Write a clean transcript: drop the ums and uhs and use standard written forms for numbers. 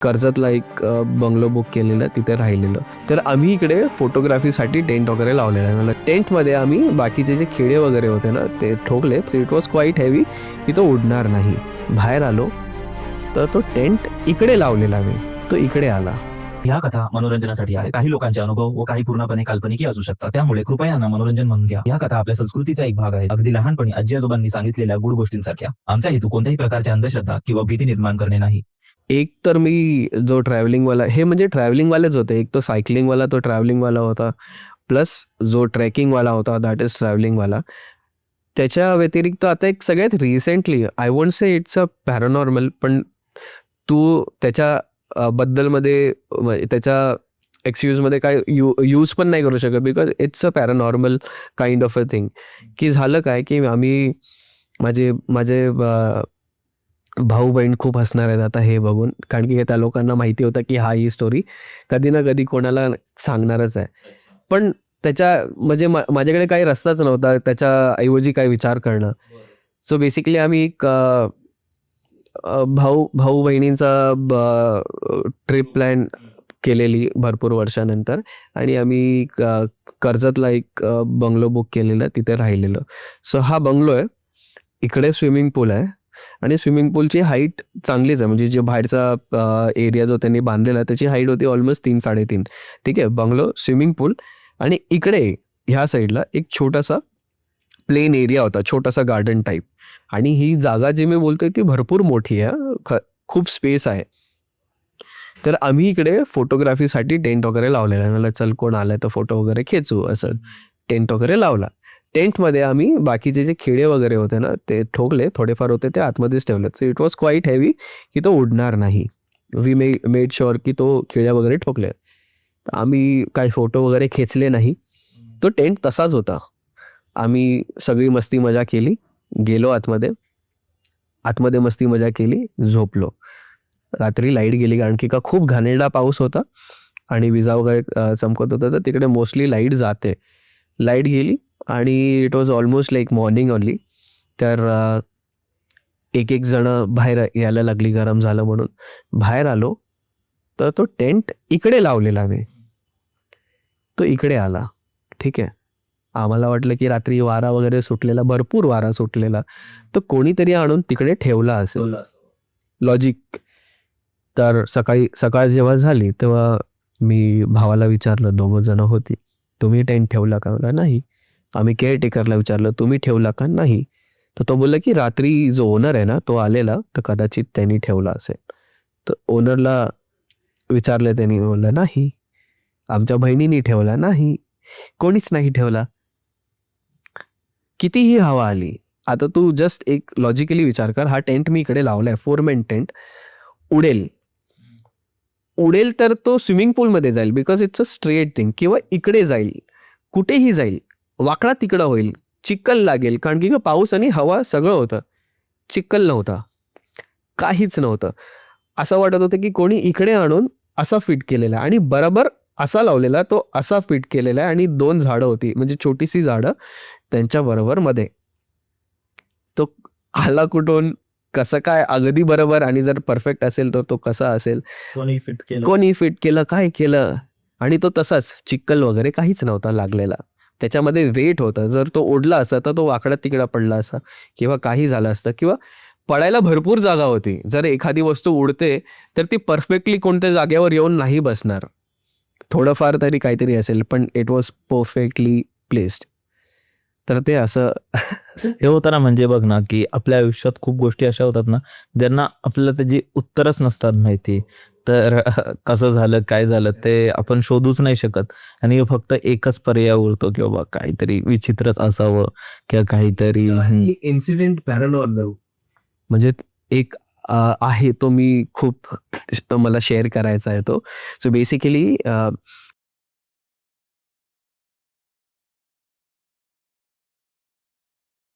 कर्जतला एक bungalow book केलेलं, तिथे राहिलेलं. तर आम्ही इकडे फोटोग्राफीसाठी टेंट वगैरे लावलेला आहे. टेंटमध्ये आम्ही बाकीचे जे खिळे वगैरे होते ना ते ठोकले. तर इट वॉज क्वाईट हेवी की तो उडणार नाही. बाहेर आलो तर तो टेंट इकडे लावलेला मी, तो इकडे आला. या कथा मनोरंजनासाठी आहे. काही लोकांचे अनुभव व काही पूर्णपणे काल्पनिक असू शकतात, त्यामुळे कृपया यांना मनोरंजन म्हणून घ्या. या कथा आपल्या संस्कृतीचा एक भाग आहे, अगदी लहानपणी आजी आजोबांनी सांगितलेल्या गुड गोष्टींसारख्या. आमचा हेतू कोणत्याही प्रकारची अंधश्रद्धा किंवा भीती निर्माण करणे नाही. एक तर मी जो ट्रॅव्हलिंगवाला, हे म्हणजे ट्रॅव्हलिंगवालेच होते. एक तो सायकलिंगवाला, तो ट्रॅव्हलिंगवाला होता, प्लस जो ट्रेकिंगवाला होता दॅट इज ट्रॅव्हलिंगवाला. त्याच्या व्यतिरिक्त आता एक सगळ्यात recently, I won't say it's a paranormal, पण तू त्याच्या बद्दलमध्ये त्याच्या एक्सक्यूजमध्ये काय यूज पण नाही करू शकत, because it's a paranormal kind of a thing. की झालं काय की आम्ही माझे माझे भाऊ बहीण खूप हसणार आहेत आता हे बघून, कारण की त्या लोकांना माहिती होतं की ही स्टोरी कधी ना कधी कोणाला सांगणारच आहे. पण त्याच्या म्हणजे माझ्याकडे काही रस्ताच नव्हता त्याच्या ऐवजी काही विचार करणं. सो बेसिकली आम्ही एक भाऊ बहिणींचा ट्रिप प्लॅन केलेली भरपूर वर्षानंतर, आणि आम्ही कर्जतला एक बंगलो बुक केलेलं, तिथे राहिलेलं. सो हा बंगलो आहे, इकडे स्विमिंग पूल आहे, आणि स्विमिंग पूलची हाईट चांगलीच आहे. म्हणजे जे बाहेरचा एरिया जो त्यांनी बांधलेला त्याची हाईट होती ऑलमोस्ट 3-3.5. ठीक आहे, बंगलो, स्विमिंग पूल, आणि इकडे ह्या साईडला एक छोटासा प्लेन एरिया होता, छोटासा गार्डन टाईप. आणि ही जागा जी मी बोलतोय ती भरपूर मोठी आहे, खूप स्पेस आहे. तर आम्ही इकडे फोटोग्राफीसाठी टेंट वगैरे लावलेला आहे. मला चल कोण आलाय तर फोटो वगैरे खेचू, असं टेंट वगैरे लावला. टेंटमध्ये आम्ही बाकीचे जे खिळे वगैरे होते ना ते ठोकले, थोडेफार होते ते आतमध्येच ठेवले. So it was quite heavy की तो उडणार नाही. वी मेड शुअर की तो खिळे वगैरे ठोकले. आम्ही काही फोटो वगैरे खेचले नाही, तो टेंट तसाच होता. आम्ही सगळी मस्ती मजा केली, गेलो आतमध्ये मस्ती मजा केली, झोपलो. रात्री लाईट गेली, कारण की का खूप घाणेरडा पाऊस होता आणि विजा वगैरे चमकत होतं, तर तिकडे मोस्टली लाईट जाते. लाईट गेली आणि it was almost like morning only. तर एक जण बाहेर यायला लागली, गरम झालं म्हणून. बाहेर आलो तर तो टेंट इकडे लावलेला मी, तो इकडे आला. ठीक आहे, आम्हाला वाटलं की रात्री वारा वगैरे सुटलेला, भरपूर वारा सुटलेला, तर कोणीतरी आणून तिकडे ठेवला असेल, लॉजिक. तर सकाळ जेव्हा झाली तेव्हा मी भावाला विचारलं, 2 जण होती, तुम्ही टेंट ठेवला का? मला नाही. आम्ही केअरटेकरला विचारलं, तुम्ही ठेवला का? नाही. तर तो बोलला की रात्री जो ओनर आहे ना तो आलेला, तर कदाचित त्यांनी ठेवला असेल. तर ओनरला विचारलं, त्यांनी बोलला नाही, आमच्या बहिणीने ठेवला नाही, कोणीच नाही ठेवला. कितीही हवा आली, आता तू जस्ट एक लॉजिकली विचार कर, हा टेंट मी इकडे लावलाय, 4 मेन टेंट, उडेल तर तो स्विमिंग पूलमध्ये जाईल, because it's a straight thing, किंवा इकडे जाईल, कुठेही जाईल, वाकडा तिकडा होईल, चिखल लागेल, कारण की पाऊस आणि हवा सगळं होतं, चिखल नव्हता, काहीच नव्हतं. असं वाटत होतं की कोणी इकडे आणून असा फिट केलेला आहे, आणि बरोबर असा लावलेला, तो असा फिट केलेला आहे, आणि 2 झाडं होती, म्हणजे छोटीशी झाडं त्यांच्या बरोबर मध्ये. तो आला कुठून, कसं काय, अगदी बरोबर, आणि जर परफेक्ट असेल तर तो कसा असेल, कोणी फिट केलं, काय केलं. आणि तो तसाच, चिक्कल वगैरे काहीच नव्हता लागलेला, त्याच्यामध्ये वेट होता. जर तो ओढला असता तर तो वाकडा तिकडा पडला असता, किंवा काही झालं असतं, किंवा पडायला भरपूर जागा होती. जर एखादी वस्तू उडते तर ती परफेक्टली कोणत्या जागेवर येऊन नाही बसणार, थोडंफार तरी काहीतरी असेल, पण इट वॉज परफेक्टली प्लेस्ड. तर ते असं हे होतं ना, म्हणजे बघ ना, की आपल्या आयुष्यात खूप गोष्टी अशा होतात ना ज्यांना आपल्याला त्याची उत्तरच नसतात माहिती. तर कसं झालं, काय झालं ते आपण शोधूच नाही शकत, आणि फक्त एकच पर्याय उरतो की बाबा काहीतरी विचित्रच असावं किंवा काहीतरी. इन्सिडेंट पॅरानॉर्मल म्हणजे एक आहे, तो मी खूप, तो मला शेअर करायचा आहे तो. So basically